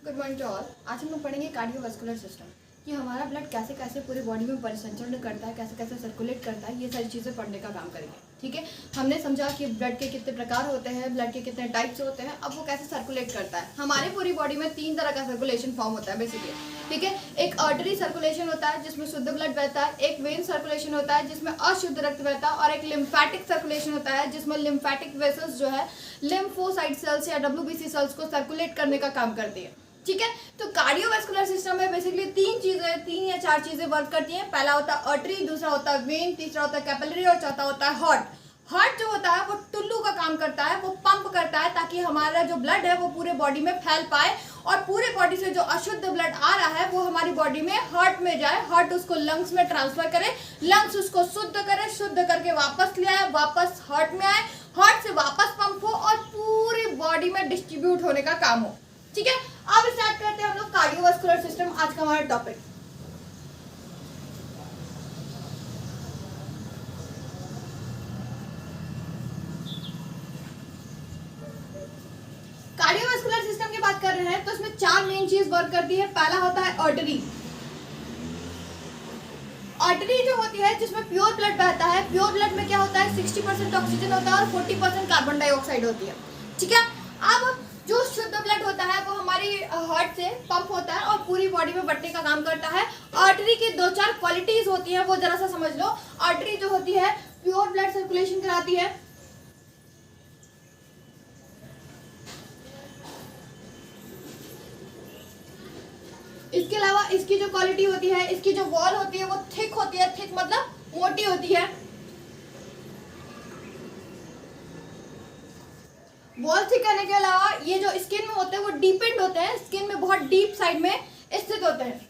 Good morning to all. आज हम लोग पढ़ेंगे कार्डियोवास्कुलर सिस्टम कि हमारा ब्लड कैसे कैसे पूरी बॉडी में परिसंचरण करता है, कैसे कैसे सर्कुलेट करता है, ये सारी चीज़ें पढ़ने का काम करेंगे। ठीक है, हमने समझा कि ब्लड के कितने प्रकार होते हैं, ब्लड के कितने टाइप्स होते हैं, अब वो कैसे सर्कुलेट करता है। हमारे पूरी बॉडी में 3 तरह का सर्कुलेशन फॉर्म होता है बेसिकली। ठीक है, एक आर्टरी सर्कुलेशन होता है जिसमें शुद्ध ब्लड बहता है, एक वेन सर्कुलेशन होता है जिसमें अशुद्ध रक्त बहता है, और एक लिम्फेटिक सर्कुलेशन होता है जिसमें लिम्फेटिक वेसल्स जो है लिम्फोसाइट सेल्स या WBC सेल्स को सर्कुलेट करने का काम करती है। ठीक है, तो कार्डियोवास्कुलर सिस्टम में बेसिकली 3 या 4 चीजें वर्क करती हैं। पहला होता है आर्टरी, दूसरा होता है वेन, तीसरा होता है कैपिलरी और चौथा होता है हार्ट। हार्ट जो होता है वो टुल्लू का काम करता है, वो पंप करता है ताकि हमारा जो ब्लड है वो पूरे बॉडी में फैल पाए, और पूरे बॉडी से जो अशुद्ध ब्लड आ रहा है वो हमारी बॉडी में हार्ट में जाए, हार्ट उसको लंग्स में ट्रांसफर करे, लंग्स उसको शुद्ध करे, शुद्ध करके वापस ले आए, वापस हार्ट में आए, हार्ट से वापस पंप हो और पूरी बॉडी में डिस्ट्रीब्यूट होने का काम हो। ठीक है, अब स्टार्ट करते हैं हम लोग कार्डियोवास्कुलर सिस्टम, आज का हमारा टॉपिक। कार्डियोवास्कुलर सिस्टम की बात कर रहे हैं तो इसमें 4 मेन चीज वर्क करती है। पहला होता है आर्टरी। आर्टरी जो होती है जिसमें प्योर ब्लड बहता है। प्योर ब्लड में क्या होता है, 60% ऑक्सीजन होता है और 40% कार्बन डाइऑक्साइड होती है। ठीक है, अब जो शुद्ध ब्लड होता है वो हमारी हार्ट से पंप होता है और पूरी बॉडी में बटने का काम करता है। आर्टरी की 2-4 क्वालिटीज होती है, वो जरा सा समझ लो। आर्टरी जो होती है प्योर ब्लड सर्कुलेशन कराती है। इसके अलावा इसकी जो क्वालिटी होती है, इसकी जो वॉल होती है वो थिक होती है। थिक मतलब मोटी होती है। वॉल थिक करने के अलावा ये जो स्किन में होते हैं वो डीपेंड होते हैं, स्किन में बहुत डीप साइड में स्थित होते हैं।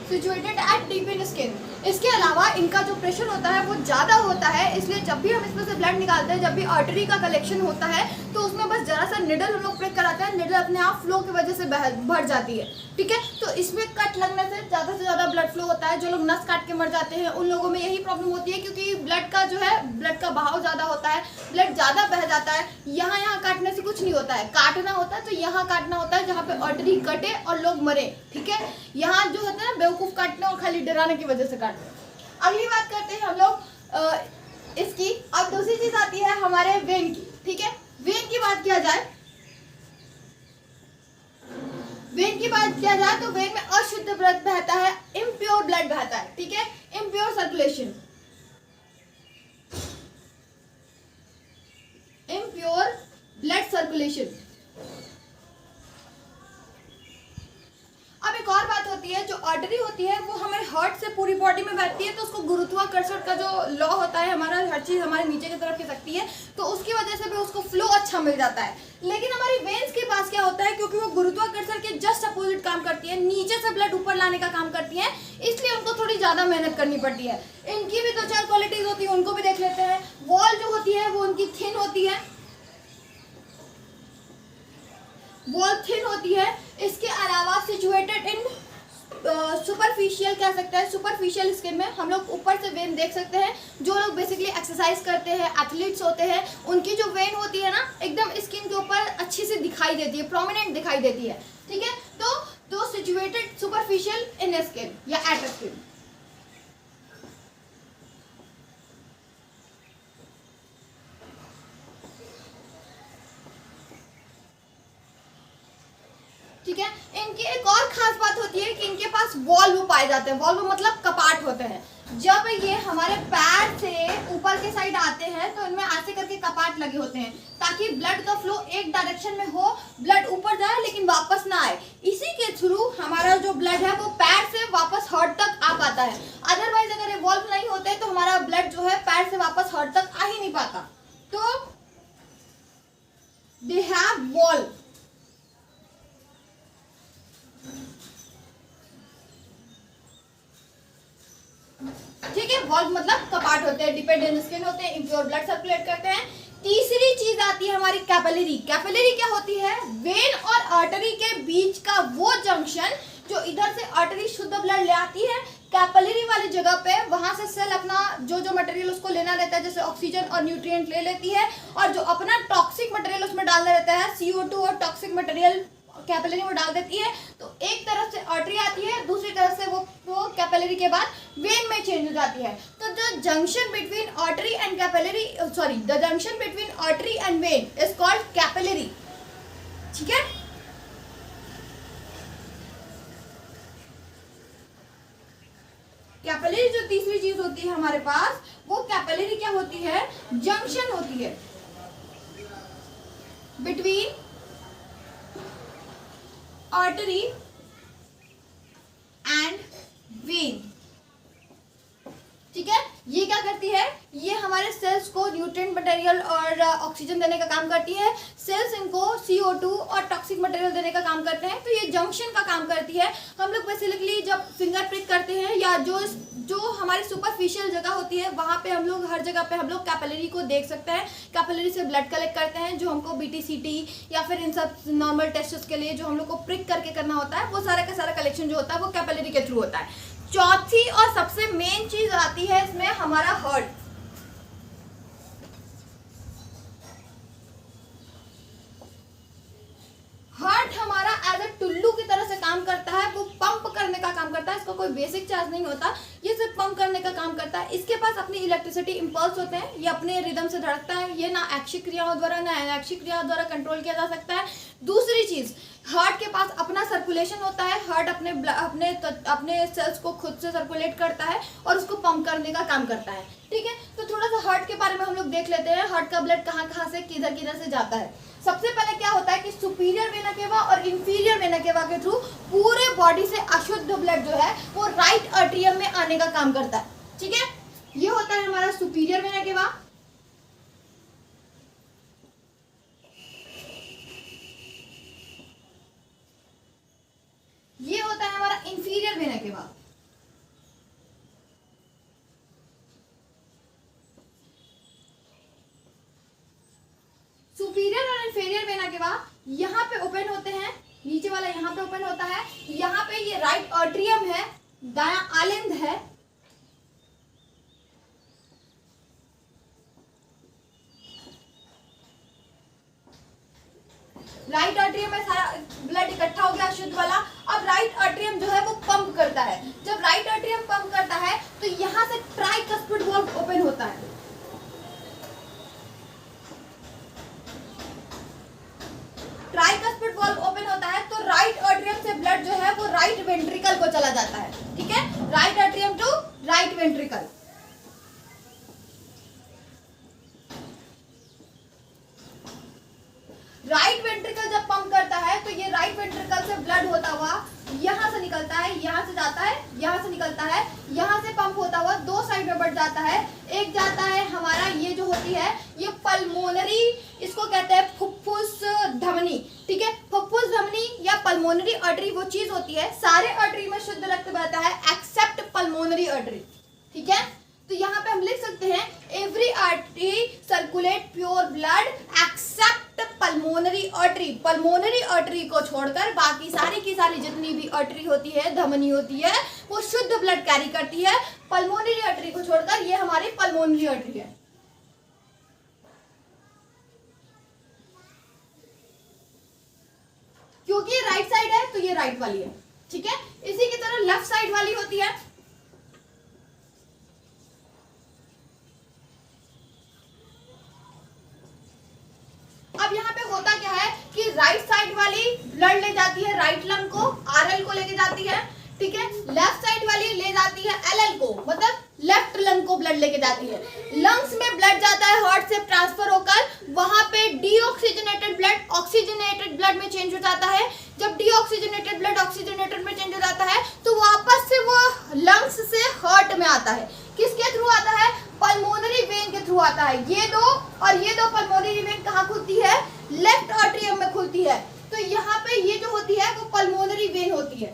Situated at deep in skin. इसके अलावा इनका जो प्रेशर होता है वो ज़्यादा होता है, इसलिए जब भी हम इसमें से ब्लड निकालते हैं, जब भी आर्टरी का कलेक्शन होता है तो उसमें बस जरा सा निडल हम लोग प्रेस कराते हैं, निडल अपने आप फ्लो की वजह से भर जाती है। ठीक है, तो इसमें कट लगने से ज़्यादा ब्लड फ्लो होता है। जो लोग नस काट के मर जाते हैं उन लोगों में यही प्रॉब्लम होती है, क्योंकि ब्लड का जो है ब्लड का बहाव ज़्यादा होता है, ब्लड ज़्यादा बह जाता है। यहाँ काटने से कुछ नहीं होता है, काटना होता है तो यहाँ काटना होता है जहाँ पे आर्टरी कटे और लोग मरे। ठीक है, यहाँ जो होता है ना बेवकूफ़ काटने और खाली डराने की वजह से काटते हैं। अगली बात करते हैं हम लोग इसकी। अब दूसरी चीज आती है हमारे वेन की। ठीक है, वेन की बात किया जाए, तो वेन में अशुद्ध ब्लड बहता है, इम्प्योर ब्लड बहता है। ठीक है, impure circulation, impure blood circulation. अब एक और बात होती है, जो आर्टरी होती है वो हमें हार्ट से पूरी बॉडी में बहती है, तो उसको गुरुत्वाकर्षण का जो लॉ होता है, हमारा हर चीज हमारे नीचे की तरफ खिसकती है, तो उसकी वजह से भी उसको फ्लो अच्छा मिल जाता है। लेकिन हमारी वेन्स के पास क्या होता है, क्योंकि वो गुरुत्वाकर्षण के जस्ट अपोजिट काम करती है, नीचे से ब्लड ऊपर लाने का काम करती है, इसलिए उनको थोड़ी ज्यादा मेहनत करनी पड़ती है। इनकी भी 2-4 क्वालिटीज होती है, उनको भी देख लेते हैं। वॉल जो होती है वो उनकी थिन होती है, वॉल थिन होती है। इसके अलावा सिचुएटेड इन सुपरफिशियल कह सकते हैं, सुपरफिशियल स्किन में हम लोग ऊपर से वेन देख सकते हैं। जो लोग बेसिकली एक्सरसाइज करते हैं, एथलीट्स होते हैं, उनकी जो वेन होती है ना एकदम स्किन के ऊपर अच्छी से दिखाई देती है, प्रोमिनेंट दिखाई देती है। ठीक है, तो सिचुएटेड सुपरफिशियल इन स्किन या एट स्किन। ठीक है, इनकी एक और खास बात होती है कि इनके पास वॉल्व पाए जाते हैं। वॉल्व मतलब कपाट होते हैं। जब ये हमारे पैर से ऊपर के साइड आते हैं तो इनमें ऐसे करके कपाट लगे होते हैं, ताकि ब्लड का फ्लो एक डायरेक्शन में हो, ब्लड ऊपर जाए लेकिन वापस ना आए। इसी के थ्रू हमारा जो ब्लड है वो पैर से वापस हार्ट तक आ पाता है। अदरवाइज अगर ये वॉल्व नहीं होते तो हमारा ब्लड जो है पैर से वापस हार्ट तक आ ही नहीं पाता। तो दे हैव वॉल्व। ठीक है, वॉल्व मतलब कपाट होते हैं, डिपेंडेंट स्किन होते हैं, इम्प्योर ब्लड सर्कुलेट करते हैं। तीसरी चीज आती है हमारी कैपिलरी। कैपिलरी क्या होती है, वेन और आर्टरी के बीच का वो जंक्शन जो इधर से आर्टरी शुद्ध ब्लड ले आती है कैपिलरी वाली जगह पे, वहां से सेल अपना जो जो मटेरियल उसको लेना रहता है जैसे ऑक्सीजन और न्यूट्रिएंट ले लेती है, और जो अपना टॉक्सिक मटेरियल उसमें डालना रहता है CO2 और टॉक्सिक मटेरियल कैपिलरी में डाल देती है। तो एक तरफ से आर्टरी आती है, दूसरी तरफ से वो कैपिलरी के बाद वेन में चेंज हो जाती है। तो जो junction between artery and capillary, sorry, the junction between artery and when is called capillary. ठीक है, कैपिलरी जो तीसरी चीज होती है हमारे पास, वो कैपिलरी क्या होती है, जंक्शन होती है बिटवीन आर्टरी एंड वेन। ठीक है, ये क्या करती है, ये हमारे सेल्स को न्यूट्रिएंट मटेरियल और ऑक्सीजन देने का काम करती है, सेल्स इनको CO2 और टॉक्सिक मटेरियल देने का काम करते हैं। तो ये जंक्शन का काम करती है। हम लोग बेसिकली जब फिंगर प्रिक करते हैं या जो हमारी सुपरफिशियल जगह होती है वहाँ पे हम लोग हर जगह पे हम लोग कैपिलरी को देख सकते हैं। कैपिलरी से ब्लड कलेक्ट करते हैं, जो हमको BT-CT या फिर इन सब नॉर्मल टेस्ट के लिए जो हम लोग को प्रिक करके करना होता है, वो सारा का सारा कलेक्शन जो होता है वो कैपिलरी के थ्रू होता है। चौथी और सबसे मेन चीज आती है इसमें हमारा हार्ट। हार्ट हमारा एज ए टुल्लू की तरह से काम करता है, वो पंप करने का काम करता है। इसका कोई बेसिक चार्ज नहीं होता, ये सिर्फ पंप करने का काम करता है। इसके पास अपनी इलेक्ट्रिसिटी इंपल्स होते हैं, ये अपने रिदम से धड़कता है। ये ना ऐच्छिक क्रियाओं द्वारा ना अनैच्छिक क्रियाओं द्वारा कंट्रोल किया जा सकता है। दूसरी चीज, हार्ट के पास अपना सर्कुलेशन होता है। हार्ट अपने सेल्स को खुद से सर्कुलेट करता है और उसको पंप करने का काम करता है। ठीक है, तो थोड़ा सा हार्ट के बारे में हम लोग देख लेते हैं। हार्ट का ब्लड कहाँ कहाँ से किधर किधर से जाता है। सबसे पहले क्या होता है कि सुपीरियर वेना केवा और इंफीरियर वेना केवा के थ्रू पूरे बॉडी से अशुद्ध ब्लड जो है वो राइट आर्टरियम में आने का काम करता है। ठीक है, ये होता है हमारा सुपीरियर वेना केवा। ये होता है हमारा इंफीरियर वेना केवा। सुपीरियर और इंफीरियर वेना केवा यहाँ पे ओपन होते हैं, नीचे वाला यहाँ पे ओपन होता है। यहाँ पे ये राइट आर्टरियम है, दायां आलिंद है। राइट आर्टरियम में सारा ब्लड इकट्ठा हो गया शुद्ध वाला। अब राइट आर्टरियम जो है वो पंप करता है। जब राइट आर्टरियम पंप करता है तो यहाँ से ट्राइकस्पिड वाल्व ओपन होता है। ट्राइकस्पिड वाल्व ओपन होता है तो राइट आर्टरियम से ब्लड जो है वो राइट वेंट्रिकल को चला जाता है। ठीक है, right atrium to right ventricle. Right ventricle जब पंप करता है तो ये राइट वेंट्रिकल से ब्लड होता हुआ यहाँ से निकलता है, यहाँ से जाता है, यहाँ से निकलता है, यहाँ से पंप होता हुआ दो साइड में बढ़ जाता है। एक जाता है हमारा, ये जो होती है ये पल्मोनरी, इसको कहते हैं फुफ्फुस धमनी। ठीक है, फुफ्फुस धमनी या पल्मोनरी आर्टरी वो चीज होती है, सारे आर्टरी में शुद्ध रक्त बहता है एक्सेप्ट पल्मोनरी आर्टरी। ठीक है, तो यहाँ पे हम लिख सकते हैं every artery circulate pure blood accept pulmonary artery. Pulmonary artery को छोड़कर बाकी सारी की सारी जितनी भी आर्टरी होती है, धमनी होती है, वो शुद्ध ब्लड कैरी करती है। पल्मोनरी आर्टरी को छोड़कर ये हमारी पल्मोनरी आर्टरी है। क्योंकि राइट साइड है तो ये राइट वाली है। ठीक है, इसी की तरह लेफ्ट साइड वाली होती है। अब यहाँ पे होता क्या है कि राइट साइड वाली ब्लड ले जाती है राइट लंग को, RL को लेके जाती है। ठीक है, लेफ्ट साइड वाली ले जाती है LL को, मतलब लेफ्ट लंग को ब्लड लेके जाती है। लंग्स में ब्लड जाता है हार्ट से ट्रांसफर होकर, वहां पे डीऑक्सीजनेटेड ब्लड ऑक्सीजनेटेड ब्लड में चेंज हो जाता है। जब डीऑक्सीजनेटेड ब्लड ऑक्सीजनेटेड में चेंज हो जाता है तो वापस से वो लंग्स से हार्ट में आता है। किसके थ्रू आता है? पल्मोनरी वेन के थ्रू आता है। ये दो और ये दो पल्मोनरी वेन कहाँ खुलती है? लेफ्ट आर्टरियम में खुलती है। तो यहाँ पे ये जो होती है वो पल्मोनरी वेन होती है।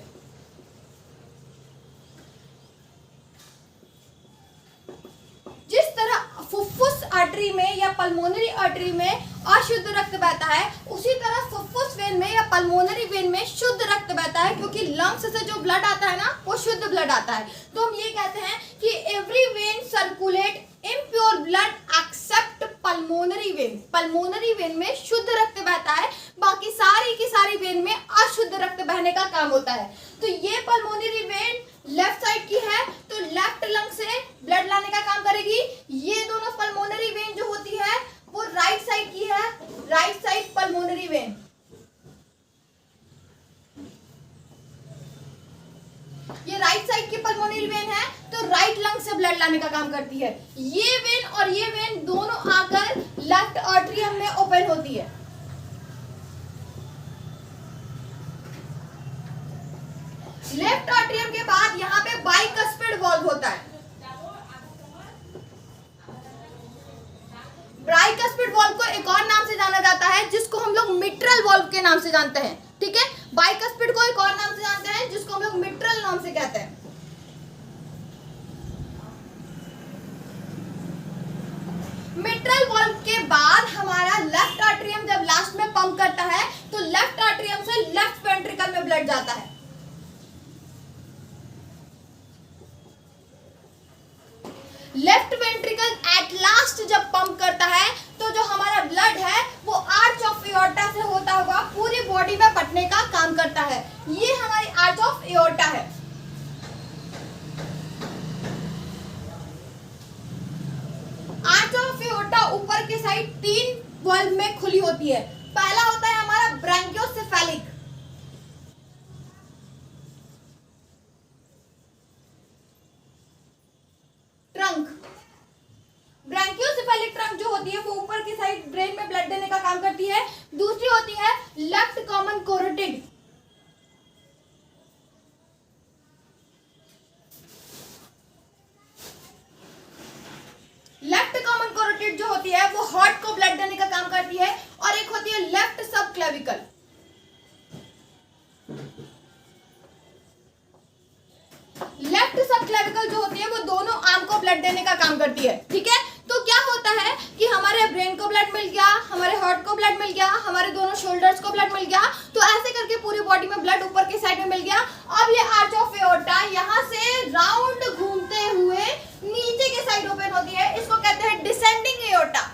जिस तरह फुफ्फुस आर्टरी में या पल्मोनरी आर्टरी में अशुद्ध रक्त बहता है, उसी तरह फुफ्फुस वेन में या पल्मोनरी वेन में शुद्ध रक्त बहता है, क्योंकि लंग्स से जो ब्लड आता है ना वो शुद्ध ब्लड आता है। तो हम ये कहते हैं कि every when circulate impure blood accept pulmonary vein. Pulmonary vein में शुद्ध रक्त बहता है, बाकी सारी की सारी वेन में अशुद्ध रक्त बहने का काम होता है। तो ये पल्मोनरी वेन लेफ्ट साइड की है, तो लेफ्ट लंग से ब्लड लाने का काम करेगी। ये दोनों पल्मोनरी वेन जो होती है वो राइट साइड की है, राइट साइड पल्मोनरी वेन। ये राइट साइड की पल्मोनरी वेन है, तो राइट लंग से ब्लड लाने का काम करती है। ये वेन और ये वेन दोनों आकर लेफ्ट आर्टरियम में ओपन होती है। लेफ्ट आर्टरियम के बाद यहाँ पे बाइकस्पिड वॉल्व होता है। बाइकस्पिड वॉल्व को एक और नाम से जाना जाता है जिसको हम लोग मिट्रल वॉल्व के नाम से जानते हैं। ठीक है, बाइकस्पिड को एक और नाम से जानते हैं जिसको हम लोग मिट्रल नाम से कहते हैं। मिट्रल वॉल्व के बाद हमारा लेफ्ट आर्टरियम जब लास्ट में पंप करता है तो लेफ्ट आर्टरियम से लेफ्ट वेंट्रिकल में ब्लड जाता है। लेफ्ट वेंट्रिकल एट लास्ट जब पंप करता है तो जो हमारा ब्लड है वो आर्च ऑफ एओर्टा से होता हुआ पूरी बॉडी में बटने का काम करता है। ये हमारी आर्च ऑफ एओर्टा है। आर्च ऑफ एओर्टा ऊपर के साइड 3 वाल्व में खुली होती है। पहला होता है हमारा ब्रैंकियोसेफेलिक, ट्रंक। ब्रैंकियोसेफेलिक ट्रंक जो होती है वो ऊपर की साइड ब्रेन में ब्लड देने का काम करती है। दूसरी होती है लेफ्ट कॉमन कोरोटिड। लेफ्ट कॉमन कोरोटिड जो होती है वो हार्ट को ब्लड देने का काम करती है। और एक होती है लेफ्ट सब क्लेविकल। लेफ्ट सब क्लेविकल जो होती है वो दोनों आर्म को ब्लड देने का काम करती है। ठीक है, तो क्या होता है कि हमारे ब्रेन को ब्लड मिल गया, हमारे हार्ट को ब्लड मिल गया, हमारे दोनों शोल्डर्स को ब्लड मिल गया, तो ऐसे करके पूरी बॉडी में ब्लड ऊपर की साइड में मिल गया। अब ये आर्च ऑफ एओर्टा यहाँ से राउंड घूमते हुए नीचे की साइड ओपन होती है। इसको कहते हैं डिसेंडिंग एओर्टा।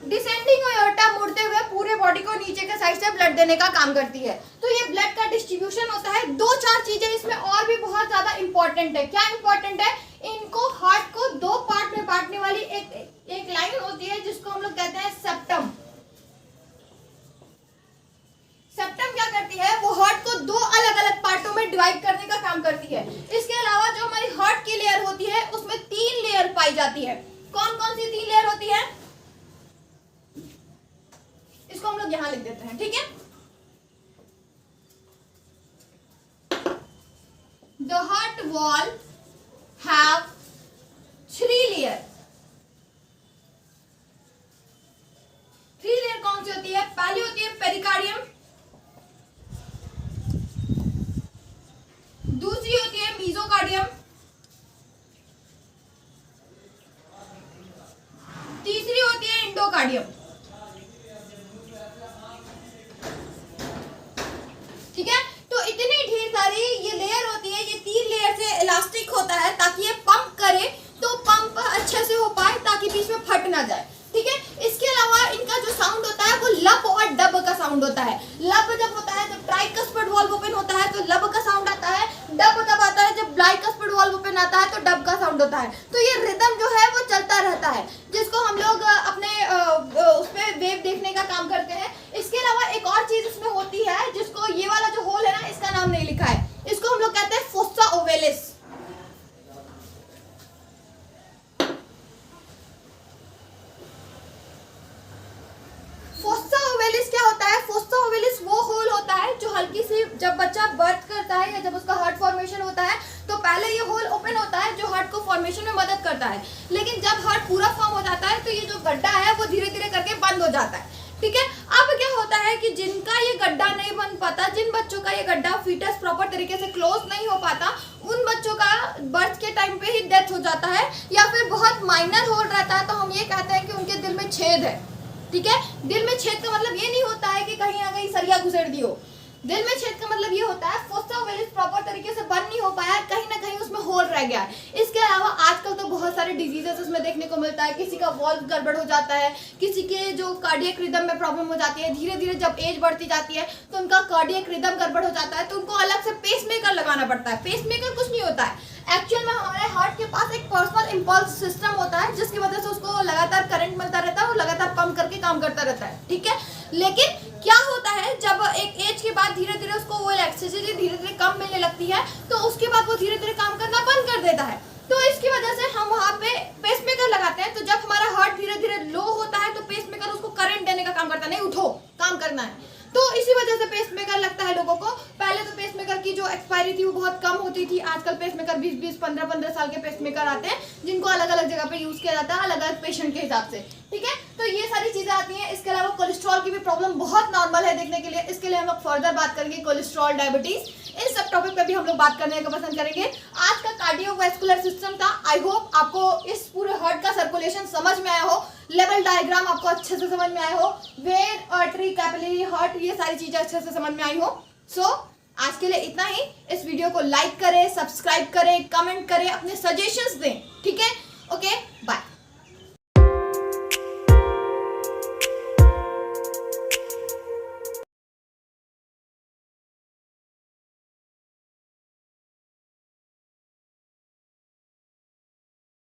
डिसेंडिंग एओर्टा मुड़ते हुए पूरे बॉडी को नीचे के साइड से ब्लड देने का काम करती है। तो ये ब्लड का डिस्ट्रीब्यूशन होता है। 2-4 चीजें इसमें और भी बहुत ज्यादा इंपॉर्टेंट है। क्या इंपॉर्टेंट है? इनको हार्ट को 2 पार्ट में बांटने वाली एक लाइन होती है जिसको हम लोग कहते हैं सेप्टम। सेप्टम क्या करती है? वो हार्ट को 2 अलग अलग पार्टों में डिवाइड करने का काम करती है। इसके अलावा जो हमारी हार्ट की लेयर होती है उसमें 3 लेयर पाई जाती है। कौन कौन सी 3 लेयर होती है? इसको हम लोग यहां लिख देते हैं। ठीक है, the heart wall have 3 layer. 3 layer कौन सी होती है? पहली होती है पेरिकार्डियम, दूसरी होती है मीजोकार्डियम, तीसरी होती है इंडोकार्डियम। ठीक है, तो इतनी ढेर सारी ये लेयर होती है। ये 3 लेयर से इलास्टिक होता है ताकि ये पंप करे तो पंप अच्छे से हो पाए ताकि बीच में फट ना जाए। ठीक है, इसके अलावा इनका जो साउंड होता है वो लब और डब का साउंड होता है। लब जब होता है जब ट्राइकस्पिड वॉल्व ओपन होता है तो लब का साउंड आता है। डब जब आता है जब बाइकस्पिड वॉल्व ओपन आता है तो डब का साउंड होता है। तो ये रिदम जो है वो चलता रहता है जिसको हम लोग अपने उस पे वेव देखने का काम करते हैं। इसके अलावा एक और चीज इसमें होती है जिसको ये वाला जो होल है ना, इसका नाम नहीं लिखा है, इसको हम लोग कहते हैं फोस्सा ओवेलिस। फोस्सा ओवेलिस क्या होता है? फोस्सा ओवेलिस वो होल होता है जो हल्की सी जब बच्चा बर्थ करता है या जब उसका हार्ट फॉर्मेशन होता है तो पहले ये होल ओपन होता है जो हार्ट को फॉर्मेशन में मदद करता है। लेकिन जब हार्ट पूरा फॉर्म हो जाता है तो ये जो गड्ढा है वो धीरे धीरे करके बंद हो जाता है। ठीक है, अब क्या होता है कि जिनका ये गड्ढा नहीं बन पाता, जिन बच्चों का ये गड्ढा फीटस प्रॉपर तरीके से क्लोज नहीं हो पाता, उन बच्चों का बर्थ के टाइम पे ही डेथ हो जाता है, या फिर बहुत माइनर होल रहता है तो हम ये कहते हैं कि उनके दिल में छेद है। ठीक है, दिल में छेद का मतलब ये नहीं होता है कि कहीं ना कहीं सरिया घुसेड़ दी हो। दिल में छेद का मतलब ये होता है फोसा वेलिस प्रॉपर तरीके से बंद नहीं हो पाया, कहीं ना कहीं उसमें होल रह गया है। इसके अलावा आजकल तो बहुत सारे डिजीजेस उसमें देखने को मिलता है, किसी का वॉल्व गड़बड़ हो जाता है, किसी के जो कार्डियक रिदम में प्रॉब्लम हो जाती है, धीरे धीरे जब एज बढ़ती जाती है तो उनका कार्डियक रिदम गड़बड़ हो जाता है, तो उनको अलग से पेसमेकर लगाना पड़ता है। पेसमेकर कुछ नहीं होता है, एक्चुअल में हमारे हार्ट के पास एक पर्सनल इंपल्स सिस्टम होता है जिसकी वजह से उसको लगातार करंट मिलता रहता है और लगातार पंप करके काम करता रहता है। ठीक है, लेकिन क्या होता है जब एक एज के बाद धीरे धीरे उसको वो इलेक्ट्रिसिटी धीरे धीरे कम मिलने लगती है तो उसके बाद वो धीरे धीरे काम करना बंद कर देता है। तो इसकी वजह से हम वहाँ पे पेसमेकर लगाते हैं। तो जब हमारा हार्ट धीरे धीरे लो होता है तो पेसमेकर उसको करंट देने का काम करता है, नहीं उठो काम करना है। तो इसी वजह से पेसमेकर लगता है लोगों को। पहले तो पेसमेकर की जो एक्सपायरी थी वो बहुत कम होती थी, आजकल पेसमेकर 20-20, 15-15 साल के पेसमेकर आते हैं जिनको अलग अलग जगह पे यूज किया जाता है अलग अलग पेशेंट के हिसाब से। ठीक है, तो ये सारी चीजें आती हैं। इसके अलावा कोलेस्ट्रॉल की भी प्रॉब्लम बहुत नॉर्मल है देखने के लिए, इसके लिए हम लोग फर्दर बात करेंगे। कोलेस्ट्रॉल, डायबिटीज, इन सब टॉपिक पे भी हम लोग बात करने का पसंद करेंगे। आज का कार्डियोवैस्कुलर सिस्टम था, आई होप आपको इस पूरे हार्ट का सर्कुलेशन समझ में आया हो, लेवल डायग्राम आपको अच्छे से समझ में आया हो, वेन, आर्टरी, कैपिलरी, हार्ट, ये सारी चीजें अच्छे से समझ में आई हो। सो आज के लिए इतना ही। इस वीडियो को लाइक करें, सब्सक्राइब करें, कमेंट करें, अपने सजेशंस दें। ठीक है, ओके, बाय।